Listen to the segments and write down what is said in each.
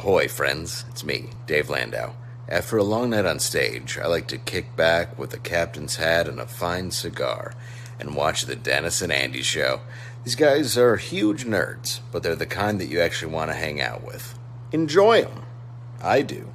Ahoy, friends. It's me, Dave Landau. After a long night on stage, I like to kick back with a captain's hat and a fine cigar and watch the Dennis and Andy show. These guys are huge nerds, but they're the kind that you actually want to hang out with. Enjoy them. I do.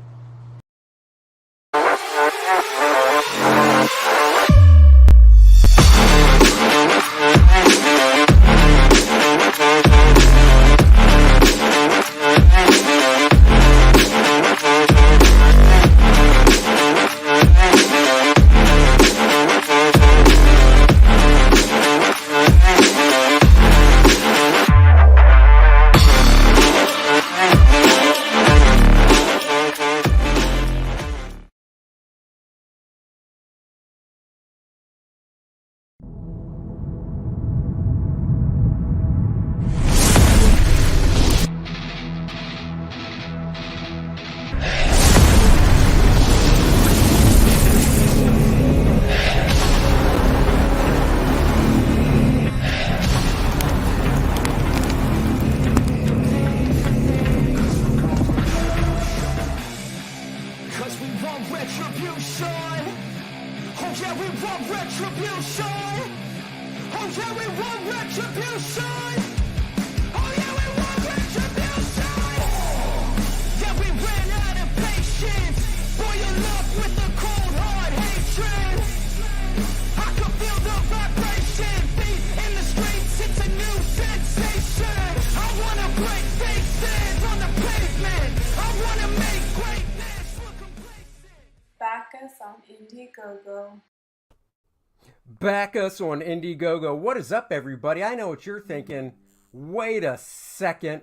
Back us on Indiegogo. What is up, everybody? I know what you're thinking. Wait a second.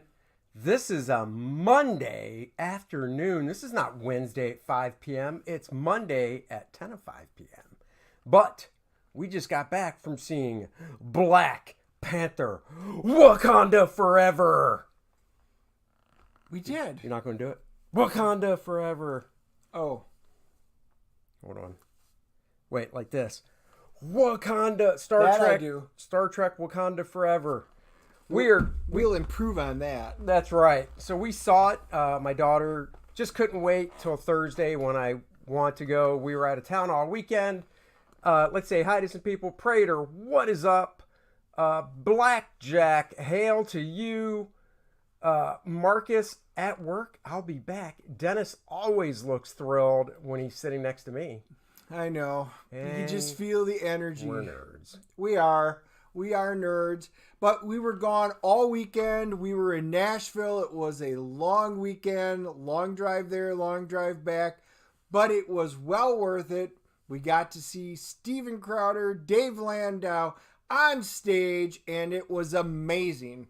This is a Monday afternoon. This is not Wednesday at 5 p.m. It's Monday at 10 of 5 p.m. But we just got back from seeing Black Panther, Wakanda Forever. We did. You're not going to do it? Wakanda Forever. Oh. Hold on. Wait, like this. Wakanda, Star Trek, Wakanda Forever. We'll improve on that. That's right. So we saw it. My daughter just couldn't wait till Thursday when I want to go. We were out of town all weekend. Let's say hi to some people. Prater, what is up? Blackjack, hail to you. Marcus, at work, I'll be back. Dennis always looks thrilled when he's sitting next to me. I know. You just feel the energy. We're nerds. We are nerds. But we were gone all weekend. We were in Nashville. It was a long weekend. Long drive there, long drive back. But it was well worth it. We got to see Steven Crowder, Dave Landau on stage, and it was amazing.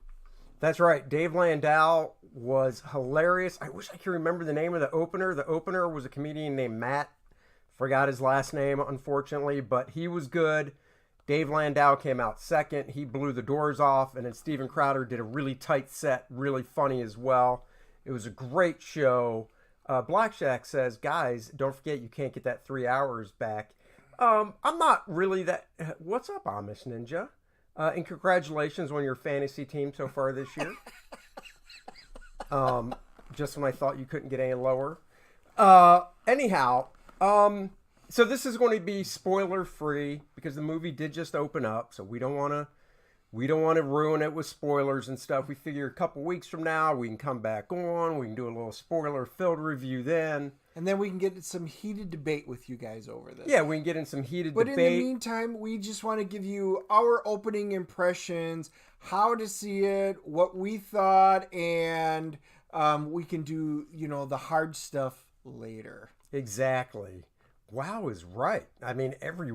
That's right. Dave Landau was hilarious. I wish I could remember the name of the opener. The opener was a comedian named Matt. Forgot his last name, unfortunately, but he was good. Dave Landau came out second. He blew the doors off, and then Steven Crowder did a really tight set, really funny as well. It was a great show. Blackjack says, guys, don't forget you can't get that 3 hours back. I'm not really that... What's up, Amish Ninja? And congratulations on your fantasy team so far this year. Just when I thought you couldn't get any lower. Anyhow... So this is going to be spoiler free because the movie did just open up, so we don't want to ruin it with spoilers and stuff. We figure a couple weeks from now we can come back on, we can do a little spoiler filled review then. And then we can get some heated debate with you guys over this. Yeah, we can get in some heated debate. But in the meantime, we just want to give you our opening impressions, how to see it, what we thought, and we can do, the hard stuff later. Exactly. Wow is right. I mean, every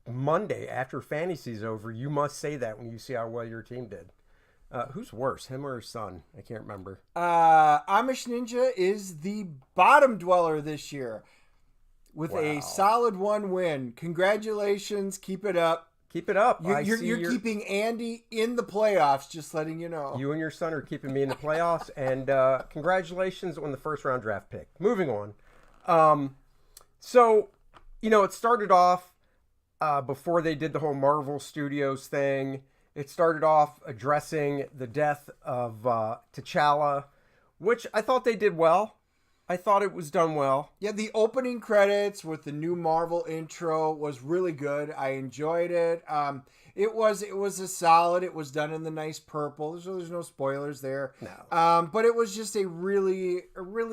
Monday after fantasy's over, you must say that when you see how well your team did. Who's worse, him or his son? I can't remember. Amish Ninja is the bottom dweller this year with a solid 1 win. Congratulations. Keep it up. Keep it up. You're keeping Andy in the playoffs, just letting you know. You and your son are keeping me in the playoffs, and congratulations on the first round draft pick. Moving on. So, it started off before they did the whole Marvel Studios thing. It started off addressing the death of T'Challa, which I thought they did well. I thought it was done well. Yeah, the opening credits with the new Marvel intro was really good. I enjoyed it. It was a solid. It was done in the nice purple. So there's no spoilers there. No. But it was just a really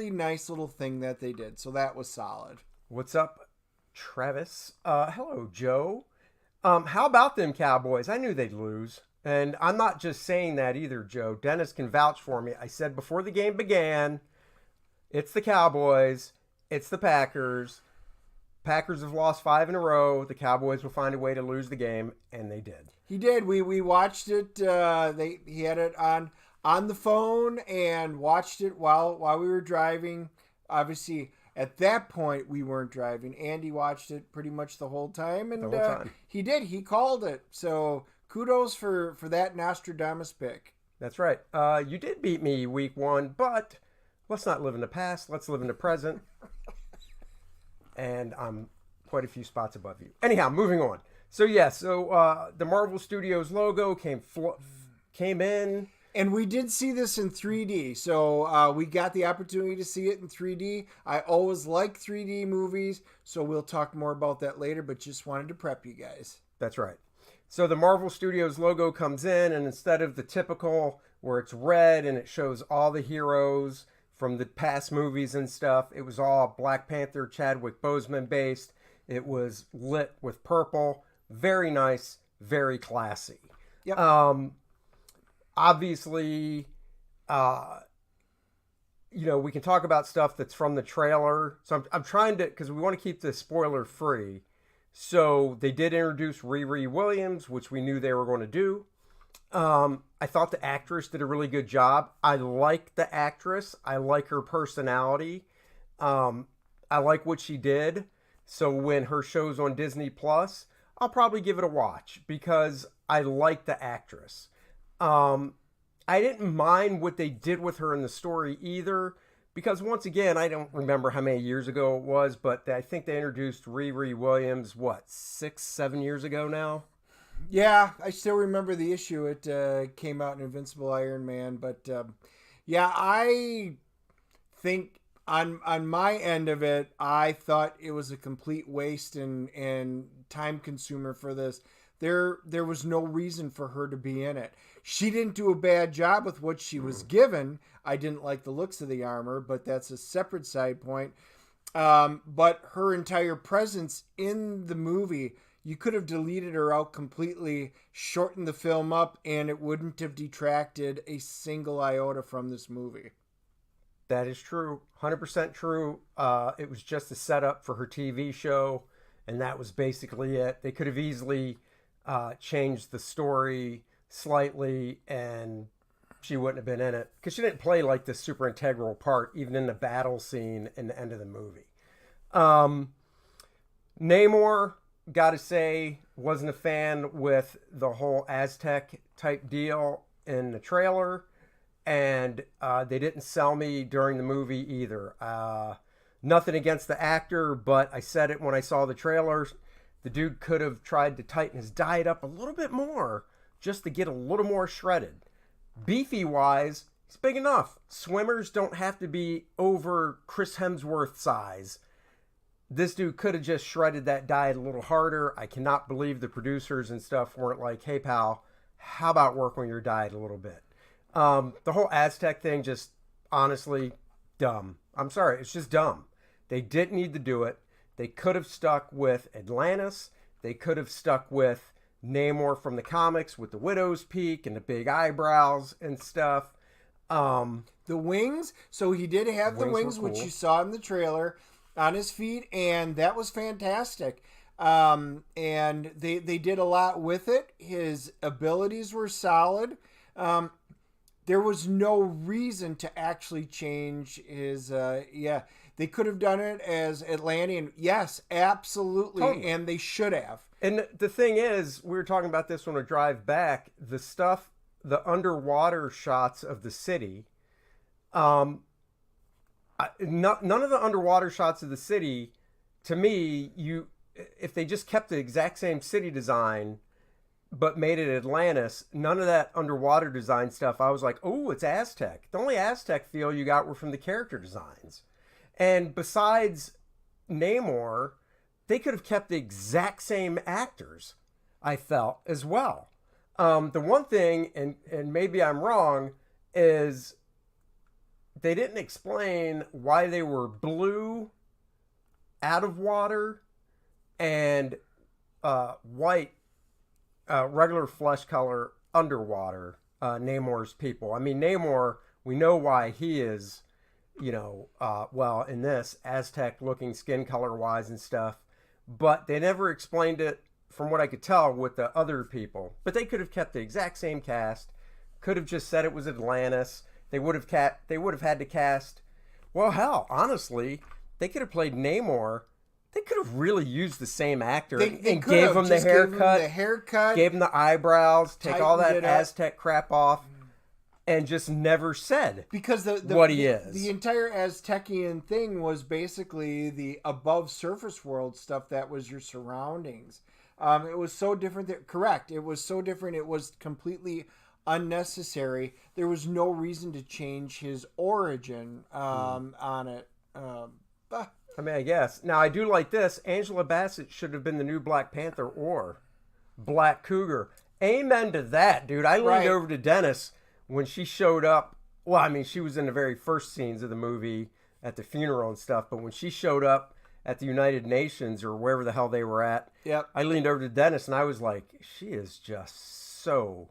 nice little thing that they did. So that was solid. What's up, Travis? Hello, Joe. How about them Cowboys? I knew they'd lose. And I'm not just saying that either, Joe. Dennis can vouch for me. I said before the game began, it's the Cowboys. It's the Packers. Packers have lost 5 in a row. The Cowboys will find a way to lose the game, and they did. He did. We watched it. He had it on the phone and watched it while we were driving. Obviously, at that point, we weren't driving. Andy watched it pretty much the whole time, and the whole time. He did. He called it. So kudos for that Nostradamus pick. That's right. You did beat me week 1, but let's not live in the past. Let's live in the present. And I'm quite a few spots above you. Anyhow, moving on. So the Marvel Studios logo came in. And we did see this in 3D. So we got the opportunity to see it in 3D. I always like 3D movies. So we'll talk more about that later, but just wanted to prep you guys. That's right. So the Marvel Studios logo comes in, and instead of the typical where it's red and it shows all the heroes from the past movies and stuff, it was all Black Panther, Chadwick Boseman based. It was lit with purple. Very nice, very classy. Yep. Obviously, we can talk about stuff that's from the trailer. So I'm trying to, because we want to keep this spoiler free. So they did introduce Riri Williams, which we knew they were going to do. I thought the actress did a really good job. I like the actress. I like her personality. I like what she did. So when her show's on Disney Plus, I'll probably give it a watch because I like the actress. I didn't mind what they did with her in the story either, because once again, I don't remember how many years ago it was, but I think they introduced Riri Williams, 6-7 years ago now? Yeah, I still remember the issue. It came out in Invincible Iron Man, but I think on my end of it, I thought it was a complete waste and time consumer for this. There was no reason for her to be in it. She didn't do a bad job with what she was given. I didn't like the looks of the armor, but that's a separate side point. But her entire presence in the movie, you could have deleted her out completely, shortened the film up, and it wouldn't have detracted a single iota from this movie. That is true. 100% true. It was just a setup for her TV show, and that was basically it. They could have easily changed the story slightly, and she wouldn't have been in it, because she didn't play like this super integral part, even in the battle scene in the end of the movie. Namor, gotta say, wasn't a fan with the whole Aztec type deal in the trailer, and they didn't sell me during the movie either. Nothing against the actor, but I said it when I saw the trailers. The dude could have tried to tighten his diet up a little bit more just to get a little more shredded. Beefy wise, he's big enough. Swimmers don't have to be over Chris Hemsworth size. This dude could have just shredded that diet a little harder. I cannot believe the producers and stuff weren't like, hey pal, how about work on your diet a little bit? The whole Aztec thing, just honestly dumb. I'm sorry, it's just dumb. They didn't need to do it. They could have stuck with Atlantis. They could have stuck with Namor from the comics with the widow's peak and the big eyebrows and stuff. The wings. So he did have the wings, were cool, which you saw in the trailer, on his feet, and that was fantastic. And they did a lot with it. His abilities were solid. There was no reason to actually change his, they could have done it as Atlantean. Yes, absolutely. Totally. And they should have. And the thing is, we were talking about this on a drive back, the underwater shots of the city, none of the underwater shots of the city, to me, if they just kept the exact same city design, but made it Atlantis. None of that underwater design stuff. I was like, oh, it's Aztec. The only Aztec feel you got were from the character designs. And besides Namor, they could have kept the exact same actors, I felt, as well. The one thing, and maybe I'm wrong, is they didn't explain why they were blue out of water and white, regular flesh color underwater, Namor's people. I mean, Namor, we know why he is, well, in this, Aztec looking skin color wise and stuff, but they never explained it, from what I could tell, with the other people. But they could have kept the exact same cast, could have just said it was Atlantis. They would have had to cast, well, hell, honestly, they could have played Namor. They could have really used the same actor and gave him the haircut, gave him the eyebrows, take all that Aztec crap off, and just never said because what he is. The entire Aztecian thing was basically the above surface world stuff that was your surroundings. It was so different. Correct. It was so different. It was completely unnecessary. There was no reason to change his origin on it. I mean, I guess. Now, I do like this. Angela Bassett should have been the new Black Panther or Black Cougar. Amen to that, dude. I leaned over to Dennis when she showed up. Well, I mean, she was in the very first scenes of the movie at the funeral and stuff, but when she showed up at the United Nations or wherever the hell they were at, I leaned over to Dennis and I was like, she is just so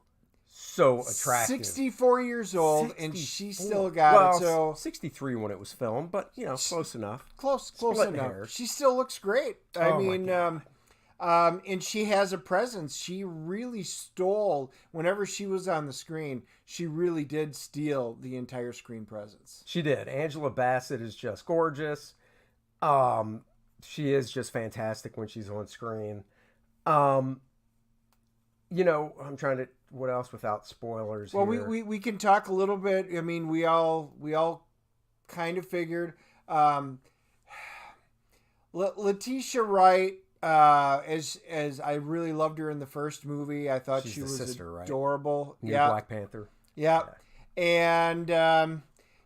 attractive. 64 years old, and she still got it. So 63 when it was filmed, but close enough. Close enough. Hair. She still looks great. I mean, and she has a presence. She really stole whenever she was on the screen. She really did steal the entire screen presence. She did. Angela Bassett is just gorgeous. She is just fantastic when she's on screen. I'm trying to. What else without spoilers? Well, here? we can talk a little bit. I mean, we all kind of figured. Letitia Wright, as I really loved her in the first movie. I thought she was sister, adorable. Right? Yeah, Black Panther. Yeah. And they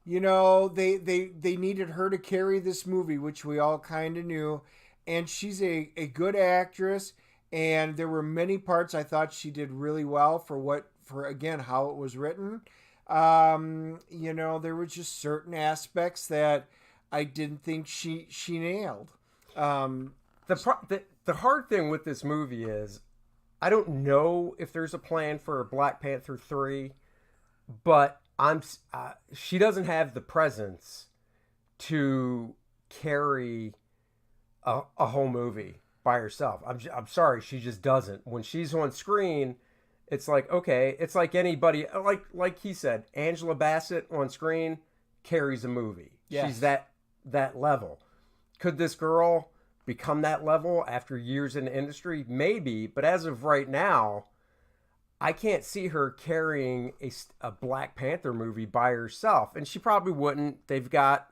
needed her to carry this movie, which we all kind of knew. And she's a good actress. And there were many parts I thought she did really well for again, how it was written. There were just certain aspects that I didn't think she nailed. The hard thing with this movie is I don't know if there's a plan for Black Panther 3, but she doesn't have the presence to carry a whole movie by herself. I'm sorry, she just doesn't. When she's on screen, it's like, okay, it's like anybody, like he said, Angela Bassett on screen carries a movie. Yes. She's that level. Could this girl become that level after years in the industry? Maybe, but as of right now, I can't see her carrying a Black Panther movie by herself, and she probably wouldn't. They've got,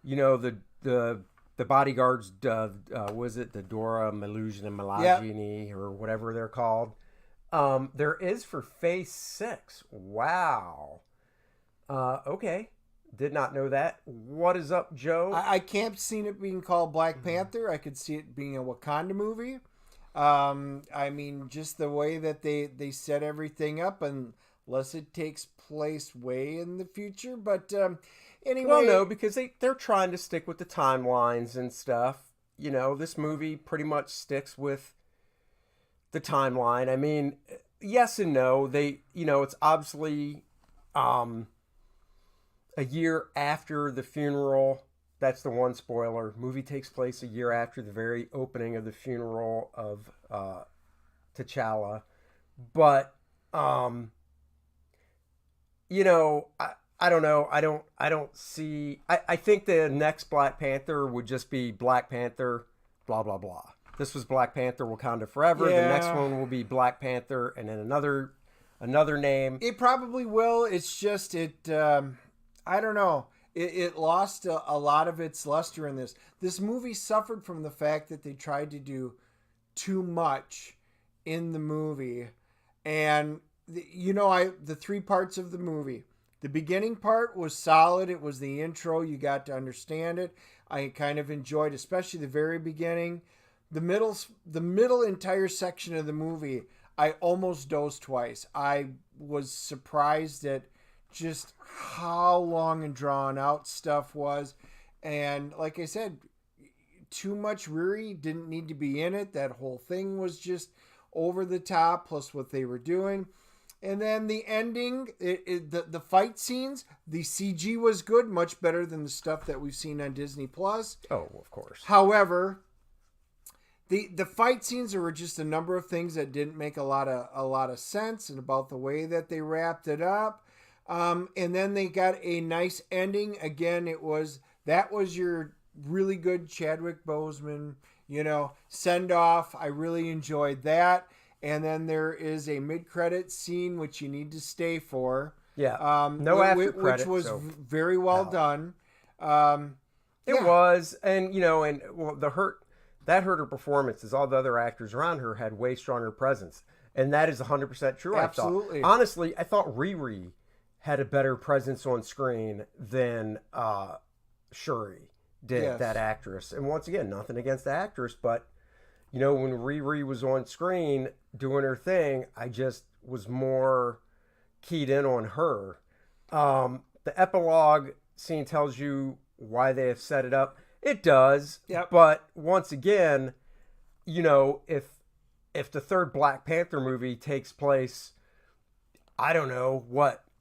the bodyguards, was it the Dora Milaje and Malagini or whatever they're called? There is for Phase 6. Wow. Okay. Did not know that. What is up, Joe? I can't see it being called Black Panther. I could see it being a Wakanda movie. I mean, just the way that they set everything up, unless it takes place way in the future. But anyway. Well, no, because they're trying to stick with the timelines and stuff. This movie pretty much sticks with the timeline. I mean, yes and no. It's obviously a year after the funeral. That's the one spoiler. Movie takes place a year after the very opening of the funeral of T'Challa. But I don't know. I don't see. I think the next Black Panther would just be Black Panther, blah blah blah. This was Black Panther Wakanda Forever. Yeah. The next one will be Black Panther, and then another name. It probably will. It's just I don't know. It lost a lot of its luster in this. This movie suffered from the fact that they tried to do too much in the movie. And the three parts of the movie. The beginning part was solid. It was the intro. You got to understand it. I kind of enjoyed, especially the very beginning. The middle entire section of the movie, I almost dozed twice. I was surprised at just how long and drawn out stuff was. And like I said, too much Riri didn't need to be in it. That whole thing was just over the top, plus what they were doing. And then the ending, the fight scenes, the CG was good, much better than the stuff that we've seen on Disney Plus. Oh, of course. However, the fight scenes, there were just a number of things that didn't make a lot of sense, and about the way that they wrapped it up. And then they got a nice ending. Again, that was your really good Chadwick Boseman, send off. I really enjoyed that. And then there is a mid-credit scene, which you need to stay for. Yeah. No after credit. Which was very well done. It was. And, that hurt her performance is all the other actors around her had way stronger presence. And that is 100% true, Absolutely. I thought. Honestly, I thought Riri had a better presence on screen than Shuri did, Yes. that actress. And once again, nothing against the actress, but... when Riri was on screen doing her thing, I just was more keyed in on her. The epilogue scene tells you why they have set it up. It does. Yep. But once again, if the third Black Panther movie takes place, I don't know,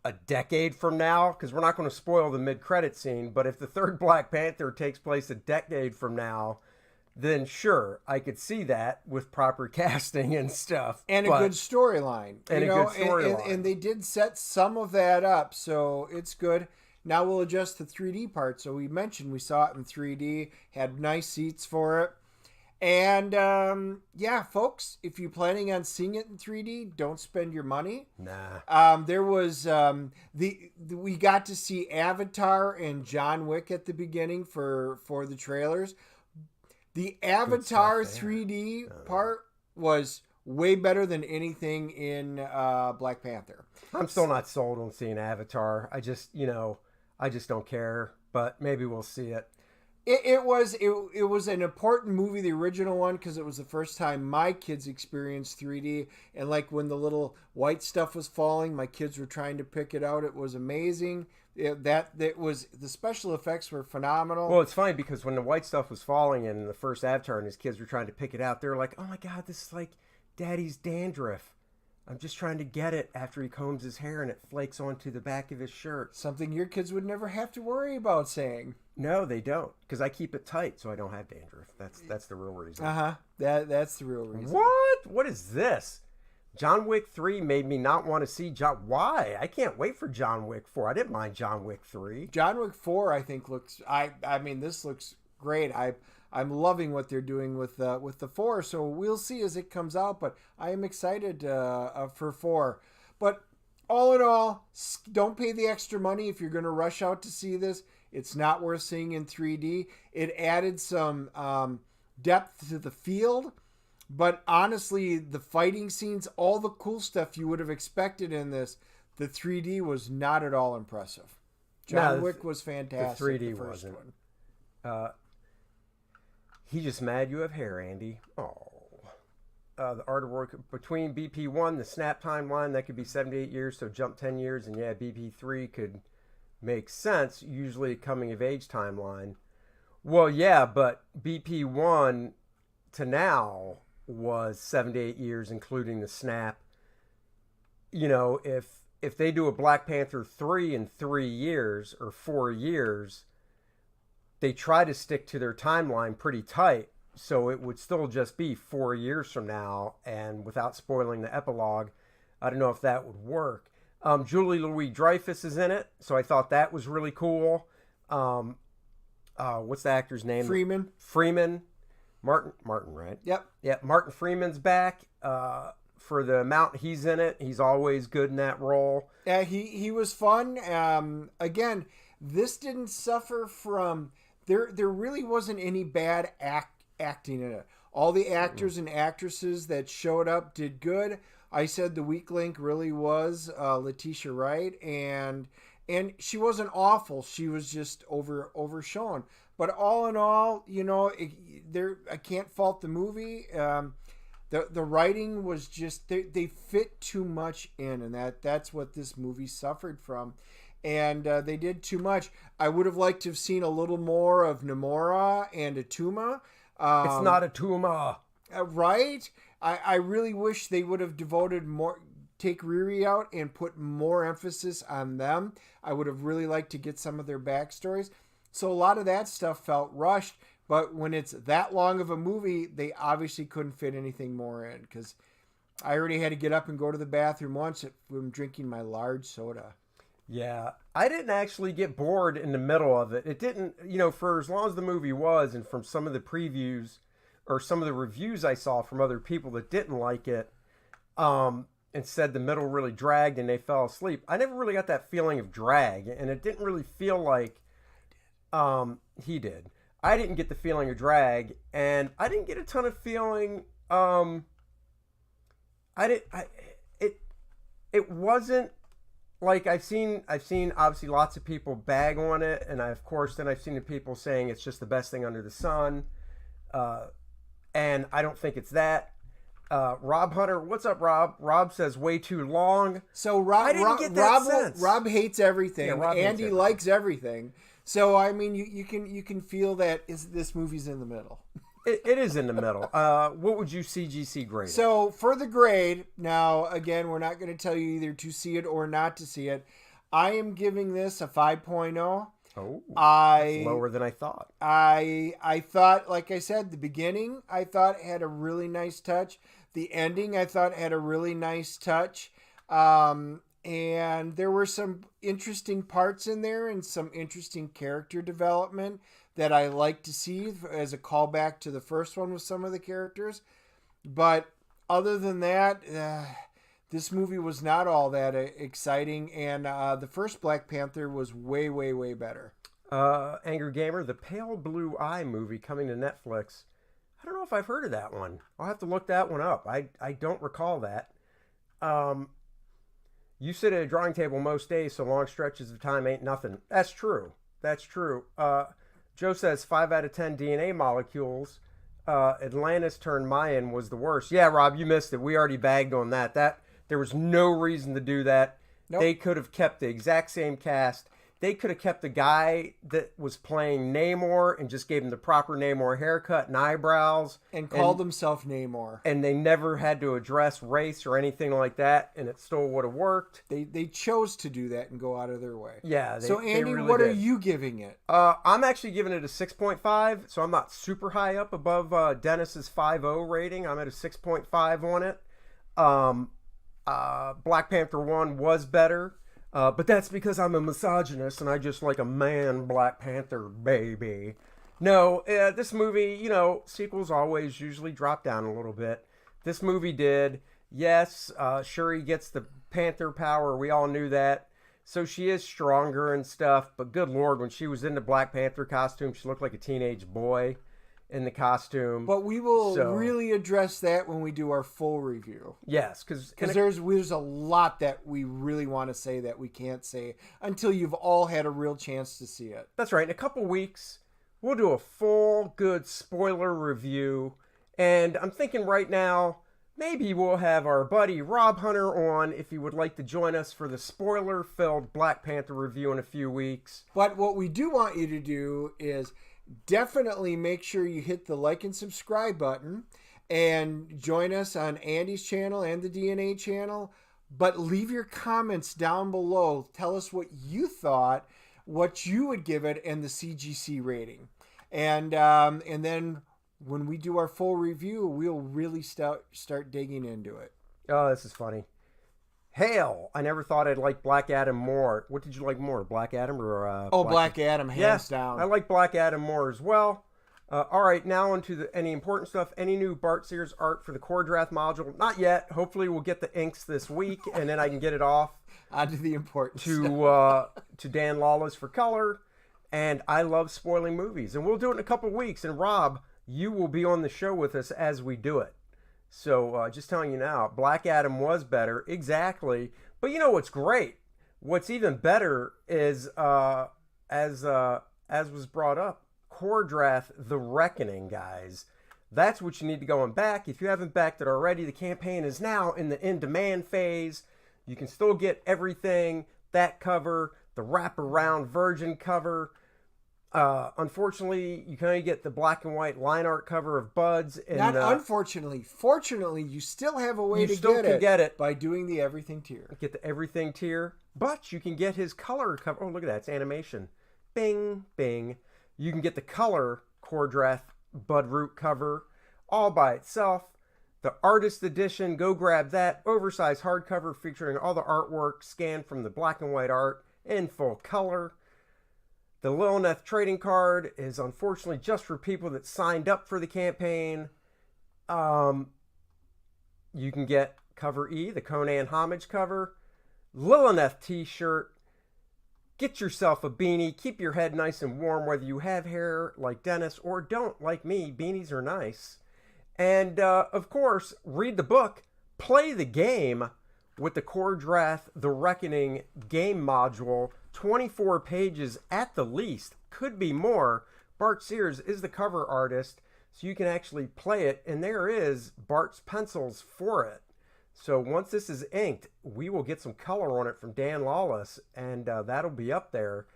a decade from now? Because we're not going to spoil the mid-credit scene, but if the third Black Panther takes place a decade from now, then sure, I could see that with proper casting and stuff. And a good storyline. And they did set some of that up, so it's good. Now we'll adjust the 3D part. So we mentioned we saw it in 3D, had nice seats for it. And folks, if you're planning on seeing it in 3D, don't spend your money. Nah. There was we got to see Avatar and John Wick at the beginning for the trailers. The Avatar 3D part was way better than anything in Black Panther. I'm still not sold on seeing Avatar. I just don't care, but maybe we'll see it. It was an important movie, the original one, because it was the first time my kids experienced 3D. And like when the little white stuff was falling, my kids were trying to pick it out. It was amazing. The special effects were phenomenal. Well, it's funny because when the white stuff was falling in the first Avatar and his kids were trying to pick it out, they were like, "Oh my God, this is like Daddy's dandruff. I'm just trying to get it after he combs his hair and it flakes onto the back of his shirt." Something your kids would never have to worry about saying. No, they don't, because I keep it tight so I don't have dandruff. That's the real reason. That's the real reason. What? What is this? John Wick 3 made me not want to see John... Why? I can't wait for John Wick 4. I didn't mind John Wick 3. John Wick 4, I think, looks... I mean, this looks great. I'm loving what they're doing with the 4, so we'll see as it comes out, but I am excited for 4. But all in all, don't pay the extra money if you're going to rush out to see this. It's not worth seeing in 3D. It added some depth to the field. But honestly, the fighting scenes, all the cool stuff you would have expected in this, the 3D was not at all impressive. John Wick was fantastic. The 3D wasn't. He just mad you have hair, Andy. Oh. The art of work between BP1, the snap timeline, that could be 78 years, so jump 10 years. And yeah, BP3 could make sense, usually a coming of age timeline. Well, yeah, but BP1 to now was 78 years, including the snap. If they do a Black Panther 3 in 3 years or 4 years, they try to stick to their timeline pretty tight, so it would still just be 4 years from now. And without spoiling the epilogue, I don't know if that would work. Julie Louis-Dreyfus is in it, so I thought that was really cool. What's the actor's name? Freeman. Martin, right? Yep. Yeah, Martin Freeman's back. For the amount he's in it, he's always good in that role. Yeah, he was fun. Again, this didn't suffer from... There really wasn't any bad acting in it. All the actors and actresses that showed up did good. I said the weak link really was Letitia Wright, and she wasn't awful. She was just overshown. But all in all, I can't fault the movie. The writing was just they fit too much in, and that's what this movie suffered from. And they did too much. I would have liked to have seen a little more of Namora and Atuma. It's not Atuma. Right? I really wish they would have devoted more, take Riri out and put more emphasis on them. I would have really liked to get some of their backstories. So a lot of that stuff felt rushed, but when it's that long of a movie, they obviously couldn't fit anything more in, because I already had to get up and go to the bathroom once from drinking my large soda. Yeah, I didn't actually get bored in the middle of it. It didn't, for as long as the movie was, and from some of the previews or some of the reviews I saw from other people that didn't like it, and said the middle really dragged and they fell asleep, I never really got that feeling of drag, and it didn't really feel like he did. I didn't get the feeling of drag, and I didn't get a ton of feeling. It wasn't like I've seen obviously lots of people bag on it, and I've seen the people saying it's just the best thing under the sun, and I don't think it's that. Rob Hunter, what's up, Rob? Rob says way too long. So Rob hates everything. Yeah, Rob Andy hates everything. likes everything. So I mean, you can feel that this movie's in the middle. It is in the middle. What would you CGC grade? So for the grade, now again, we're not going to tell you either to see it or not to see it. I am giving this a 5.0. Oh, that's lower than I thought. I thought, like I said, the beginning I thought had a really nice touch. The ending I thought had a really nice touch. And there were some interesting parts in there and some interesting character development that I like to see as a callback to the first one with some of the characters. But other than that, this movie was not all that exciting. And the first Black Panther was way, way, way better. Angry Gamer, the Pale Blue Eye movie coming to Netflix. I don't know if I've heard of that one. I'll have to look that one up. I don't recall that. You sit at a drawing table most days, so long stretches of time ain't nothing. That's true. Joe says 5 out of 10 DNA molecules. Atlantis turned Mayan was the worst. Yeah, Rob, you missed it. We already bagged on that. There was no reason to do that. Nope. They could have kept the exact same cast. They could have kept the guy that was playing Namor and just gave him the proper Namor haircut and eyebrows. And called himself Namor. And they never had to address race or anything like that, and it still would have worked. They chose to do that and go out of their way. Yeah. So, Andy, really what did. are you giving it? I'm actually giving it a 6.5, so I'm not super high up above Dennis's 5.0 rating. I'm at a 6.5 on it. Black Panther 1 was better. But that's because I'm a misogynist and I just like a man Black Panther, baby. No, this movie, sequels always usually drop down a little bit. This movie did. Yes, Shuri gets the Panther power. We all knew that. So she is stronger and stuff. But good Lord, when she was in the Black Panther costume, she looked like a teenage boy in the costume. But we will really address that when we do our full review. Yes, because there's a lot that we really want to say that we can't say until you've all had a real chance to see it. That's right. In a couple weeks, we'll do a full, good spoiler review. And I'm thinking right now, maybe we'll have our buddy Rob Hunter on if he would like to join us for the spoiler-filled Black Panther review in a few weeks. But what we do want you to do is definitely make sure you hit the like and subscribe button and join us on Andy's channel and the DNA channel. But leave your comments down below. Tell us what you thought, what you would give it, and the CGC rating. And then when we do our full review, we'll really start digging into it. Oh, this is funny. Hail! I never thought I'd like Black Adam more. What did you like more, Black Adam or Black Adam, hands down. I like Black Adam more as well. All right, now on to any important stuff. Any new Bart Sears art for the Kor-Drath module? Not yet. Hopefully we'll get the inks this week, and then I can get it off. Onto the important stuff. To Dan Lawless for color. And I love spoiling movies. And we'll do it in a couple weeks. And Rob, you will be on the show with us as we do it. So just telling you now, Black Adam was better, exactly. But you know what's great? What's even better is as was brought up, Kor-Drath, The Reckoning, guys. That's what you need to go and back. If you haven't backed it already, the campaign is now in the in-demand phase. You can still get everything, that cover, the wraparound Virgin cover. Unfortunately, you can only get the black and white line art cover of Buds. And, Not unfortunately. Fortunately, you still have a way to get it by doing the Everything tier. Get the Everything tier, but you can get his color cover. Oh, look at that. It's animation. Bing, bing. You can get the color Kor-Drath Bud Root cover all by itself. The artist edition, go grab that. Oversized hardcover featuring all the artwork scanned from the black and white art in full color. The Lilneth trading card is unfortunately just for people that signed up for the campaign. You can get cover E, the Conan homage cover. Lilneth t-shirt. Get yourself a beanie. Keep your head nice and warm whether you have hair like Dennis or don't like me. Beanies are nice. And, of course, read the book. Play the game with the Kor-Drath The Reckoning game module. 24 pages at the least. Could be more. Bart Sears is the cover artist, so you can actually play it. And there is Bart's pencils for it. So once this is inked, we will get some color on it from Dan Lawless, and that'll be up there.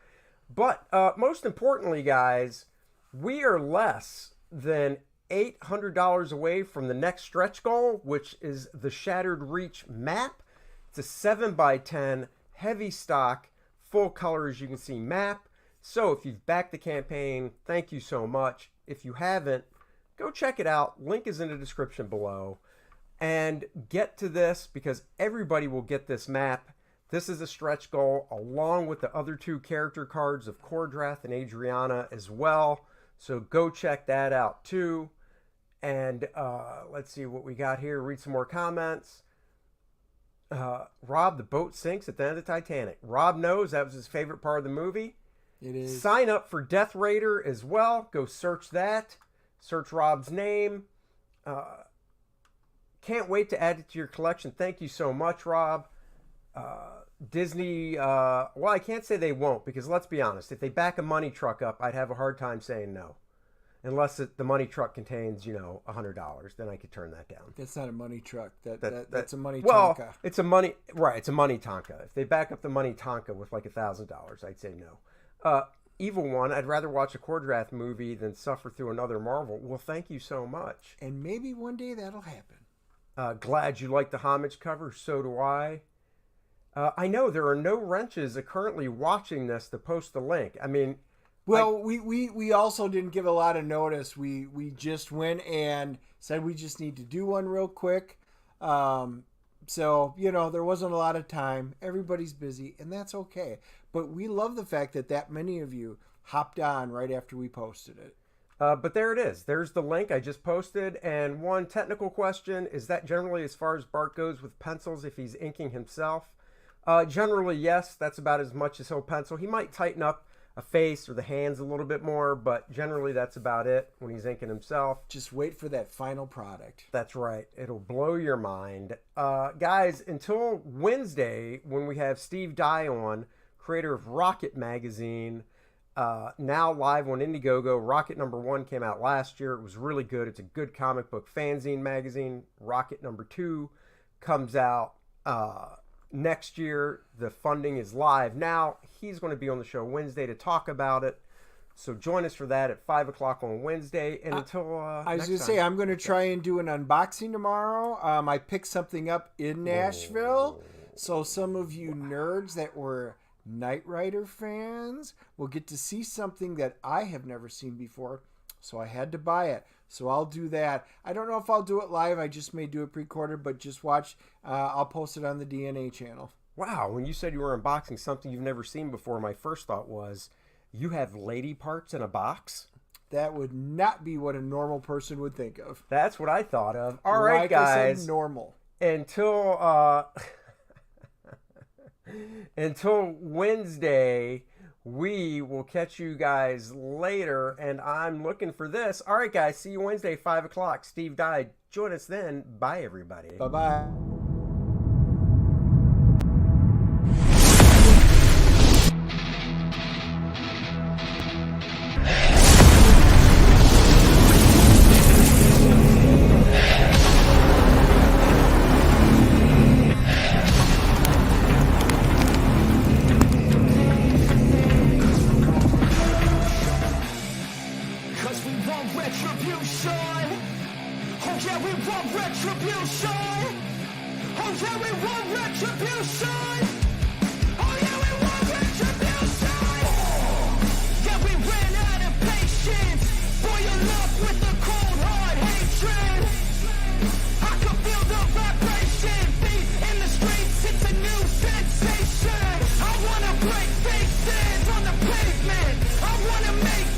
But most importantly, guys, we are less than $800 away from the next stretch goal, which is the Shattered Reach map. It's a 7x10 heavy stock, full color, as you can see, map. So if you've backed the campaign, thank you so much. If you haven't, go check it out. Link is in the description below. And get to this because everybody will get this map. This is a stretch goal along with the other two character cards of Kor-Drath and Adriana as well. So go check that out too. And let's see what we got here. Read some more comments. Rob, the boat sinks at the end of the Titanic. Rob knows that was his favorite part of the movie. It is. Sign up for Death Raider as well. Go search that. Search Rob's name. Can't wait to add it to your collection. Thank you so much, Rob. Disney, well, I can't say they won't because let's be honest. If they back a money truck up, I'd have a hard time saying no. Unless the money truck contains, $100, then I could turn that down. That's not a money truck. That's a money well, Tonka. It's a money, right? It's a money Tonka. If they back up the money Tonka with like $1,000, I'd say no. Evil One, I'd rather watch a Kor-Drath movie than suffer through another Marvel. Well, thank you so much. And maybe one day that'll happen. Glad you like the homage cover. So do I. I know there are no wrenches currently watching this to post the link. I mean, well, we also didn't give a lot of notice. We just went and said we just need to do one real quick. So, there wasn't a lot of time. Everybody's busy, and that's okay. But we love the fact that many of you hopped on right after we posted it. But there it is. There's the link I just posted. And one technical question, is that generally as far as Bart goes with pencils if he's inking himself? Generally, yes. That's about as much as he'll pencil. He might tighten up a face or the hands a little bit more, but generally that's about it when he's inking himself. Just wait for that final product. That's right. It'll blow your mind. Guys, until Wednesday when we have Steve Dye on, creator of Rocket Magazine, now live on Indiegogo. Rocket #1 came out last year. It was really good. It's a good comic book fanzine magazine. Rocket #2 comes out next year. The funding is live now. He's going to be on the show Wednesday to talk about it. So join us for that at 5 o'clock on Wednesday. And until I was going to say, I'm going to try and do an unboxing tomorrow. I picked something up in Nashville. So some of you nerds that were Knight Rider fans will get to see something that I have never seen before. So I had to buy it. So I'll do that. I don't know if I'll do it live. I just may do it pre-recorded, but just watch. I'll post it on the DNA channel. Wow. When you said you were unboxing something you've never seen before, my first thought was, you have lady parts in a box? That would not be what a normal person would think of. That's what I thought of. All right, guys. I said normal. Until Wednesday, We will catch you guys later, and I'm looking for this. All right, guys, see you Wednesday, 5 o'clock. Steve died. Join us then. Bye, everybody. Bye-bye. Retribution! Oh yeah, we want retribution!